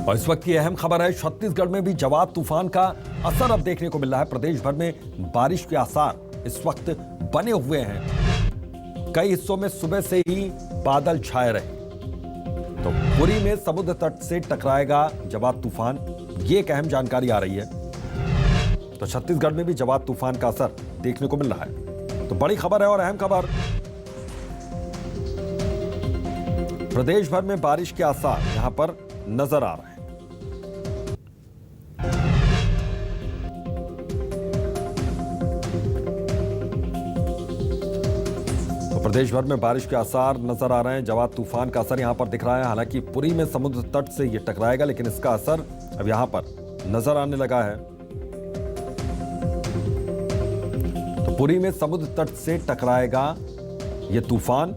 और इस वक्त की अहम खबर है, छत्तीसगढ़ में भी जवाद तूफान का असर अब देखने को मिल रहा है। प्रदेश भर में बारिश के आसार इस वक्त बने हुए हैं। कई हिस्सों में सुबह से ही बादल छाए रहे। तो पुरी में समुद्र तट से टकराएगा जवाद तूफान, ये एक अहम जानकारी आ रही है। तो छत्तीसगढ़ में भी जवाद तूफान का असर देखने को मिल रहा है। तो बड़ी खबर है और अहम खबर, प्रदेश भर में बारिश के आसार यहां पर नजर आ रहे हैं। तो प्रदेश भर में बारिश के आसार नजर आ रहे हैं। जवाद तूफान का असर यहां पर दिख रहा है। हालांकि पुरी में समुद्र तट से यह टकराएगा, लेकिन इसका असर अब यहां पर नजर आने लगा है। तो पुरी में समुद्र तट से टकराएगा यह तूफान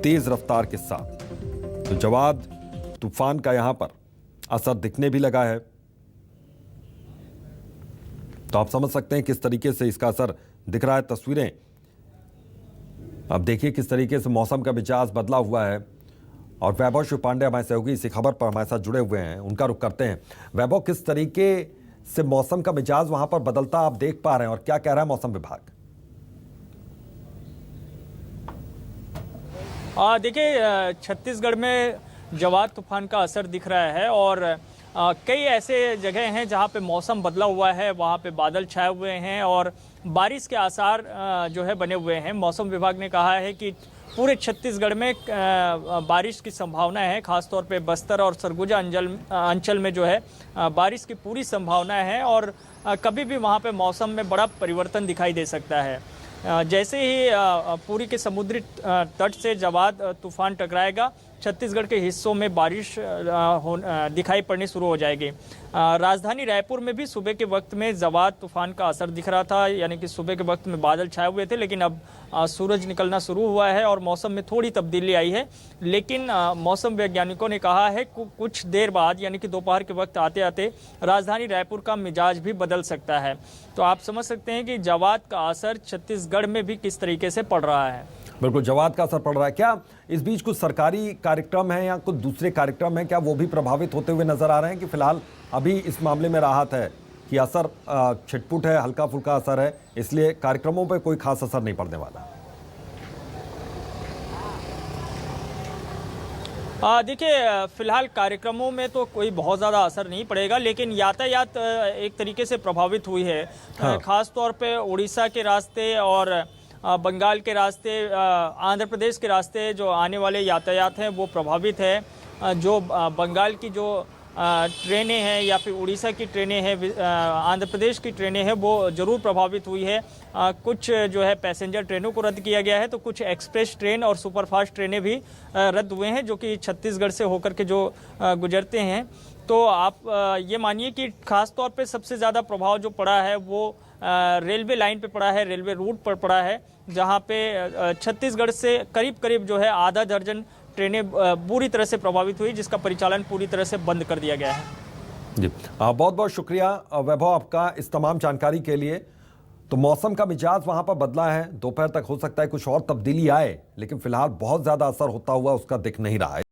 तेज रफ्तार के साथ। तो जवाद तूफान का यहां पर असर दिखने भी लगा है। तो आप समझ सकते हैं किस तरीके से इसका असर दिख रहा है। तस्वीरें अब देखिए किस तरीके से मौसम का मिजाज बदला हुआ है। और वैभव शिव पांडे हमारे सहयोगी इसी खबर पर हमारे साथ जुड़े हुए हैं, उनका रुख करते हैं। वैभव, किस तरीके से मौसम का मिजाज वहां पर बदलता आप देख पा रहे हैं और क्या कह रहा है मौसम विभाग? देखिए, छत्तीसगढ़ में जवाद तूफान का असर दिख रहा है और कई ऐसे जगह हैं जहां पे मौसम बदला हुआ है, वहां पे बादल छाए हुए हैं और बारिश के आसार जो है बने हुए हैं। मौसम विभाग ने कहा है कि पूरे छत्तीसगढ़ में बारिश की संभावना है। खासतौर पे बस्तर और सरगुजा अंचल में जो है बारिश की पूरी संभावना है और कभी भी वहां पे मौसम में बड़ा परिवर्तन दिखाई दे सकता है। जैसे ही पुरी के समुद्री तट से जवाद तूफान टकराएगा, छत्तीसगढ़ के हिस्सों में बारिश दिखाई पड़नी शुरू हो जाएगी। राजधानी रायपुर में भी सुबह के वक्त में जवाद तूफान का असर दिख रहा था, यानी कि सुबह के वक्त में बादल छाए हुए थे, लेकिन अब सूरज निकलना शुरू हुआ है और मौसम में थोड़ी तब्दीली आई है। लेकिन मौसम वैज्ञानिकों ने कहा है कुछ देर बाद, यानी कि दोपहर के वक्त आते आते राजधानी रायपुर का मिजाज भी बदल सकता है। तो आप समझ सकते हैं कि जवाद का असर छत्तीसगढ़ में भी किस तरीके से पड़ रहा है। बिल्कुल, जवाद का असर पड़ रहा है। क्या इस बीच कुछ सरकारी कार्यक्रम है या कुछ दूसरे कार्यक्रम है, क्या वो भी प्रभावित होते हुए नजर आ रहे हैं कि फिलहाल अभी इस मामले में राहत है कि असर छिटपुट है, हल्का फुल्का असर है, इसलिए कार्यक्रमों पर कोई खास असर नहीं पड़ने वाला? देखिए, फिलहाल कार्यक्रमों में तो कोई बहुत ज़्यादा असर नहीं पड़ेगा, लेकिन यातायात एक तरीके से प्रभावित हुई है। हाँ। खास तौर पे उड़ीसा के रास्ते और बंगाल के रास्ते, आंध्र प्रदेश के रास्ते जो आने वाले यातायात हैं वो प्रभावित है। जो बंगाल की जो ट्रेनें हैं या फिर उड़ीसा की ट्रेनें हैं, आंध्र प्रदेश की ट्रेनें हैं, वो ज़रूर प्रभावित हुई है। कुछ जो है पैसेंजर ट्रेनों को रद्द किया गया है, तो कुछ एक्सप्रेस ट्रेन और सुपरफास्ट ट्रेनें भी रद्द हुए हैं जो कि छत्तीसगढ़ से होकर के जो गुजरते हैं। तो आप ये मानिए कि खास तौर पे सबसे ज़्यादा प्रभाव जो पड़ा है वो रेलवे लाइन पे पड़ा है, रेलवे रूट पर पड़ा है, जहाँ पे छत्तीसगढ़ से करीब करीब जो है आधा दर्जन ट्रेनें बुरी तरह से प्रभावित हुई, जिसका परिचालन पूरी तरह से बंद कर दिया गया है। जी, बहुत बहुत शुक्रिया वैभव आपका इस तमाम जानकारी के लिए। तो मौसम का मिजाज वहां पर बदला है, दोपहर तक हो सकता है कुछ और तब्दीली आए, लेकिन फिलहाल बहुत ज्यादा असर होता हुआ उसका दिख नहीं रहा है।